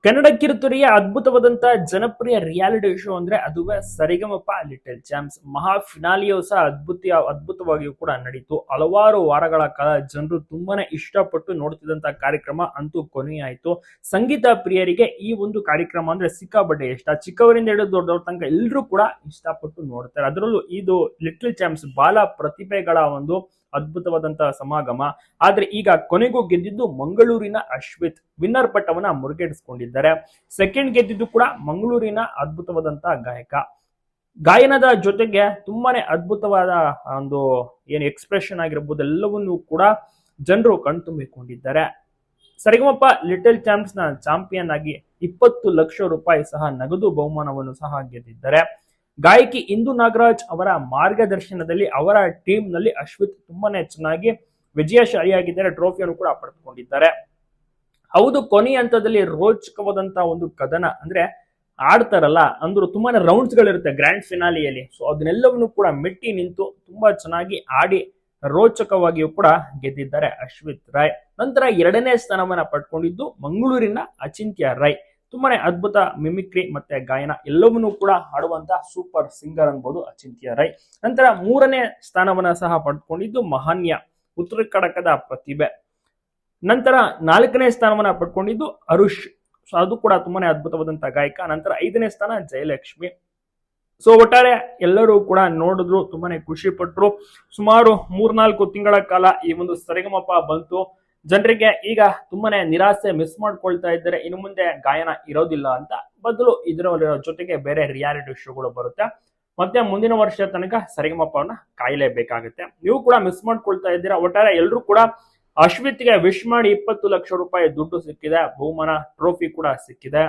ಕನ್ನಡ ಕಿರುತೆರೆಯ ಅದ್ಭುತವಾದಂತಹ ಜನಪ್ರಿಯ reality show ಅಂದ್ರೆ ಅದುವೇ ಸರಿಗಮಪ ಲಿಟಲ್ ಚಾಂಪ್ಸ್. ಮಹಾ ಫಿನಾಲಿಯೂ ಸಹ ಅದ್ಭುತವಾಗಿಯೂ ಕೂಡ ನಡೀತು. ಹಲವಾರು ವಾರಗಳ ಕಾಲ ಜನರು ತುಂಬಾನೇ ಇಷ್ಟಪಟ್ಟು ನೋಡ್ತಿದ್ದಂತಹ ಕಾರ್ಯಕ್ರಮ ಅಂತೂ ಕೊನೆಯಾಯಿತು. ಸಂಗೀತ ಪ್ರಿಯರಿಗೆ ಈ ಒಂದು ಕಾರ್ಯಕ್ರಮ ಅಂದ್ರೆ ಸಿಕ್ಕಾಪಟ್ಟೆ ಇಷ್ಟ. ಚಿಕ್ಕವರಿಂದ ಹಿಡಿದು ದೊಡ್ಡವ್ರ ತನಕ ಎಲ್ಲರೂ ಕೂಡ ಇಷ್ಟಪಟ್ಟು ನೋಡ್ತಾರೆ. ಅದರಲ್ಲೂ ಇದು ಲಿಟಲ್ ಚಾಂಪ್ಸ್ ಬಾಲ ಪ್ರತಿಭೆಗಳ ಒಂದು ಅದ್ಭುತವಾದಂತಹ ಸಮಾಗಮ. ಆದ್ರೆ ಈಗ ಕೊನೆಗೂ ಗೆದ್ದಿದ್ದು ಮಂಗಳೂರಿನ ಅಶ್ವಿತ್. ವಿನ್ನರ್ ಪಟ್ಟವನ್ನ ಮುರುಗೇಡಿಸಿಕೊಂಡಿದ್ದಾರೆ. ಸೆಕೆಂಡ್ ಗೆದ್ದಿದ್ದು ಕೂಡ ಮಂಗಳೂರಿನ ಅದ್ಭುತವಾದಂತಹ ಗಾಯಕ. ಗಾಯನದ ಜೊತೆಗೆ ತುಂಬಾನೇ ಅದ್ಭುತವಾದ ಒಂದು ಏನು ಎಕ್ಸ್ಪ್ರೆಷನ್ ಆಗಿರಬಹುದು ಎಲ್ಲವನ್ನೂ ಕೂಡ ಜನರು ಕಣ್ತುಂಬಿಕೊಂಡಿದ್ದಾರೆ. ಸರಿಗಮಪ ಲಿಟಲ್ ಚಾಂಪ್ಸ್ ನ ಚಾಂಪಿಯನ್ ಆಗಿ 20 ಲಕ್ಷ ರೂಪಾಯಿ ಸಹ ನಗದು ಬಹುಮಾನವನ್ನು ಸಹ ಗೆದ್ದಿದ್ದಾರೆ. ಗಾಯಕಿ ಇಂದು ನಾಗರಾಜ್ ಅವರ ಮಾರ್ಗದರ್ಶನದಲ್ಲಿ ಅವರ ಟೀಮ್ ನಲ್ಲಿ ಅಶ್ವಿತ್ ತುಂಬಾನೇ ಚೆನ್ನಾಗಿ ವಿಜಯಶಾಲಿಯಾಗಿದ್ದಾರೆ. ಟ್ರೋಫಿಯನ್ನು ಕೂಡ ಪಡೆದುಕೊಂಡಿದ್ದಾರೆ. ಹೌದು, ಕೊನೆಯ ಹಂತದಲ್ಲಿ ರೋಚಕವಾದಂತಹ ಒಂದು ಕದನ ಅಂದ್ರೆ ಆಡ್ತಾರಲ್ಲ ಅಂದ್ರು ತುಂಬಾನೇ ರೌಂಡ್ಸ್ ಗಳಿರುತ್ತೆ ಗ್ರ್ಯಾಂಡ್ ಫಿನಾಲಿಯಲ್ಲಿ. ಸೊ ಅದನ್ನೆಲ್ಲವನ್ನು ಕೂಡ ಮೆಟ್ಟಿ ನಿಂತು ತುಂಬಾ ಚೆನ್ನಾಗಿ ಆಡಿ ರೋಚಕವಾಗಿಯೂ ಕೂಡ ಗೆದ್ದಿದ್ದಾರೆ ಅಶ್ವಿತ್ ರಾಯ್. ನಂತರ 2ನೇ ಸ್ಥಾನವನ್ನ ಪಡ್ಕೊಂಡಿದ್ದು ಮಂಗಳೂರಿನ ಅಚಿಂತ್ಯ ರೈ. ತುಂಬಾನೇ ಅದ್ಭುತ ಮಿಮಿಕ್ರಿ ಮತ್ತೆ ಗಾಯನ ಎಲ್ಲವನ್ನೂ ಕೂಡ ಹಾಡುವಂತಹ ಸೂಪರ್ ಸಿಂಗರ್ ಅನ್ಬೋದು ಅಚಿಂತ್ಯ ರೈ. ನಂತರ 3ನೇ ಸ್ಥಾನವನ್ನ ಸಹ ಪಡ್ಕೊಂಡಿದ್ದು ಮಹಾನ್ಯ, ಉತ್ತರ ಕನ್ನಡದ ಪ್ರತಿಭೆ. ನಂತರ 4ನೇ ಸ್ಥಾನವನ್ನ ಪಡ್ಕೊಂಡಿದ್ದು ಅರುಷ್. ಸೊ ಅದು ಕೂಡ ತುಂಬಾನೇ ಅದ್ಭುತವಾದಂತಹ ಗಾಯಕ. ನಂತರ 5ನೇ ಸ್ಥಾನ ಜಯಲಕ್ಷ್ಮಿ. ಸೊ ಒಟ್ಟಾರೆ ಎಲ್ಲರೂ ಕೂಡ ನೋಡಿದ್ರು, ತುಂಬಾನೇ ಖುಷಿ ಪಟ್ರು. ಸುಮಾರು 3-4 ತಿಂಗಳ ಕಾಲ ಈ ಒಂದು ಸರಿಗಮಪ ಬಂತು. ಜನರಿಗೆ ಈಗ ತುಂಬಾನೇ ನಿರಾಸೆ, ಮಿಸ್ ಮಾಡ್ಕೊಳ್ತಾ ಇದ್ದಾರೆ. ಇನ್ನು ಮುಂದೆ ಗಾಯನ ಇರೋದಿಲ್ಲ ಅಂತ. ಬದಲು ಇದರ ಜೊತೆಗೆ ಬೇರೆ ರಿಯಾಲಿಟಿ ಶೋಗಳು ಬರುತ್ತೆ. ಮತ್ತೆ ಮುಂದಿನ ವರ್ಷ ತನಕ ಸರಿಗಮಪವನ್ನ ಕಾಯಲೇಬೇಕಾಗುತ್ತೆ. ನೀವು ಕೂಡ ಮಿಸ್ ಮಾಡ್ಕೊಳ್ತಾ ಇದ್ದೀರಾ. ಒಟ್ಟಾರೆ ಎಲ್ಲರೂ ಕೂಡ ಅಶ್ವಿತ್ಗೆ ವಿಶ್ ಮಾಡಿ 20 ಲಕ್ಷ ರೂಪಾಯಿ ದುಡ್ಡು ಸಿಕ್ಕಿದೆ, ಬಹುಮಾನ ಟ್ರೋಫಿ ಕೂಡ ಸಿಕ್ಕಿದೆ.